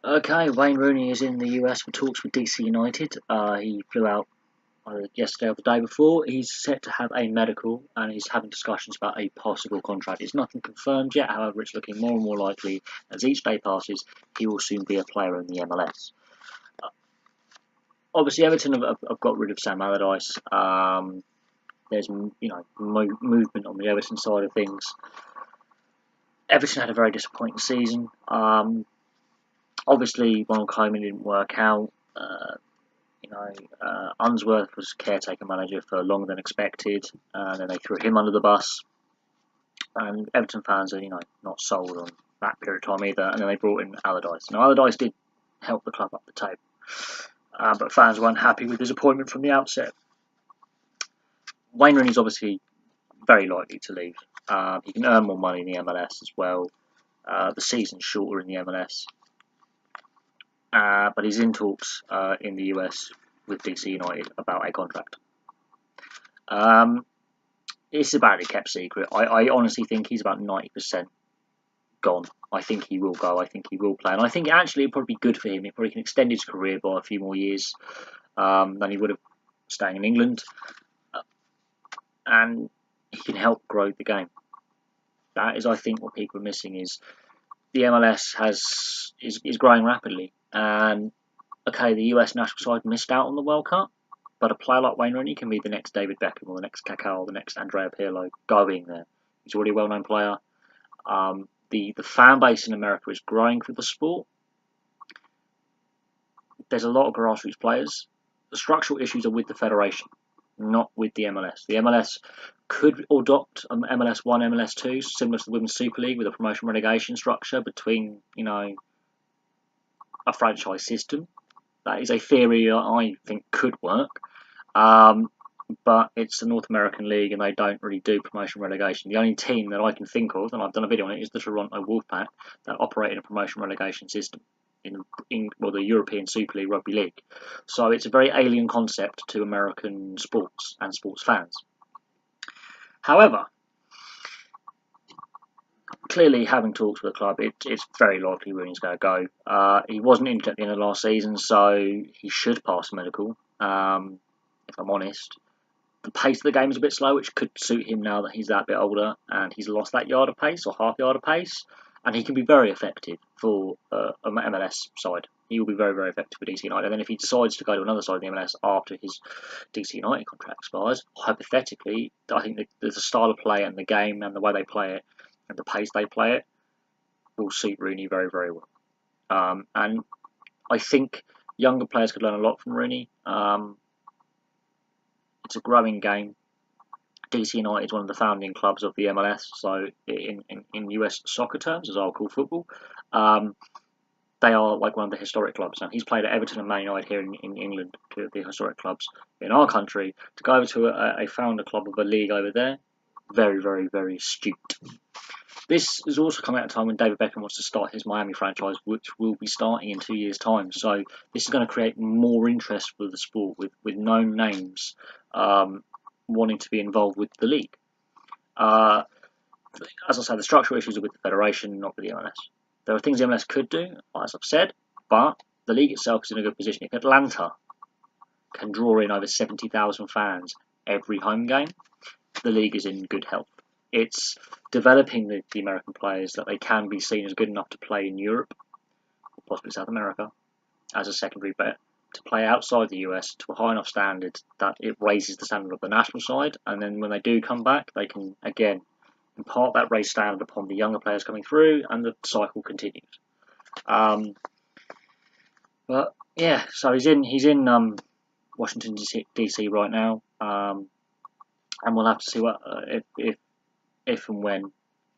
Okay, Wayne Rooney is in the US for talks with DC United. He flew out yesterday or the day before. He's set to have a medical and he's having discussions about a possible contract. It's nothing confirmed yet, however, it's looking more and more likely as each day passes he will soon be a player in the MLS. Obviously, Everton have got rid of Sam Allardyce. There's movement on the Everton side of things. Everton had a very disappointing season. Obviously, Ronald Koeman didn't work out. Unsworth was caretaker manager for longer than expected, and then they threw him under the bus. And Everton fans are, not sold on that period of time either. And then they brought in Allardyce. Now, Allardyce did help the club up the table, but fans weren't happy with his appointment from the outset. Wayne Rooney's obviously very likely to leave. He can earn more money in the MLS as well. The season's shorter in the MLS. But he's in talks in the US with DC United about a contract. It's a badly kept secret. I honestly think he's about 90% gone. I think he will go. I think he will play. And I think actually it'd probably be good for him. He probably can extend his career by a few more years than he would have staying in England. And he can help grow the game. That is, I think, what people are missing is the MLS is growing rapidly. And okay, the US national side missed out on the World Cup, but a player like Wayne Rooney can be the next David Beckham or the next Kaká or the next Andrea Pirlo going there. He's already a well-known player. The fan base in America is growing for the sport. There's a lot of grassroots players. The structural issues are with the federation, not with the MLS. The MLS could adopt MLS 1, MLS 2, similar to the Women's Super League with a promotion relegation structure between, a franchise system. That is a theory I think could work. But it's the North American League and they don't really do promotion relegation. The only team that I can think of, and I've done a video on it, is the Toronto Wolfpack that operate in a promotion relegation system in the European Super League Rugby League. So it's a very alien concept to American sports and sports fans. However, clearly having talks with the club, it's very likely Rooney's going to go. He wasn't injured at the end of last season, so he should pass a medical, if I'm honest. The pace of the game is a bit slow, which could suit him now that he's that bit older and he's lost that yard of pace or half yard of pace. And he can be very effective for an MLS side. He will be very, very effective for DC United. And then if he decides to go to another side of the MLS after his DC United contract expires, hypothetically, I think the style of play and the game and the way they play it and the pace they play it will suit Rooney very, very well. And I think younger players could learn a lot from Rooney. It's a growing game. DC United is one of the founding clubs of the MLS, so in US soccer terms, as I'll call football, they are like one of the historic clubs. And he's played at Everton and Man United here in England, two of the historic clubs in our country. To go over to a founder club of a league over there, very, very, very astute. This is also coming at a time when David Beckham wants to start his Miami franchise, which will be starting in 2 years' time. So this is going to create more interest for the sport with known names wanting to be involved with the league. As I say, the structural issues are with the federation, not with the MLS. There are things the MLS could do, as I've said, but the league itself is in a good position. If Atlanta can draw in over 70,000 fans every home game, the league is in good health. It's developing the American players that they can be seen as good enough to play in Europe, or possibly South America, as a secondary bet, to play outside the US to a high enough standard that it raises the standard of the national side, and then when they do come back, they can again impart that raised standard upon the younger players coming through, and the cycle continues. But yeah, so he's in Washington DC right now, and we'll have to see what if and when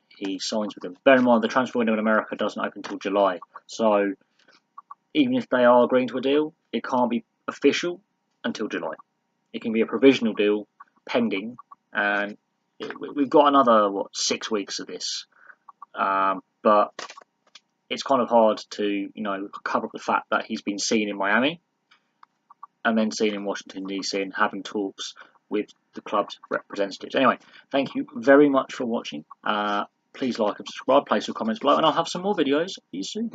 he signs with them. Bear in mind, the transfer window in America doesn't open until July, so even if they are agreeing to a deal, it can't be official until July. It can be a provisional deal pending, and we've got another 6 weeks of this. But it's kind of hard to cover up the fact that he's been seen in Miami and then seen in Washington DC and having talks with the club's representatives. Anyway, thank you very much for watching. Please like and subscribe, place your comments below, and I'll have some more videos for you soon.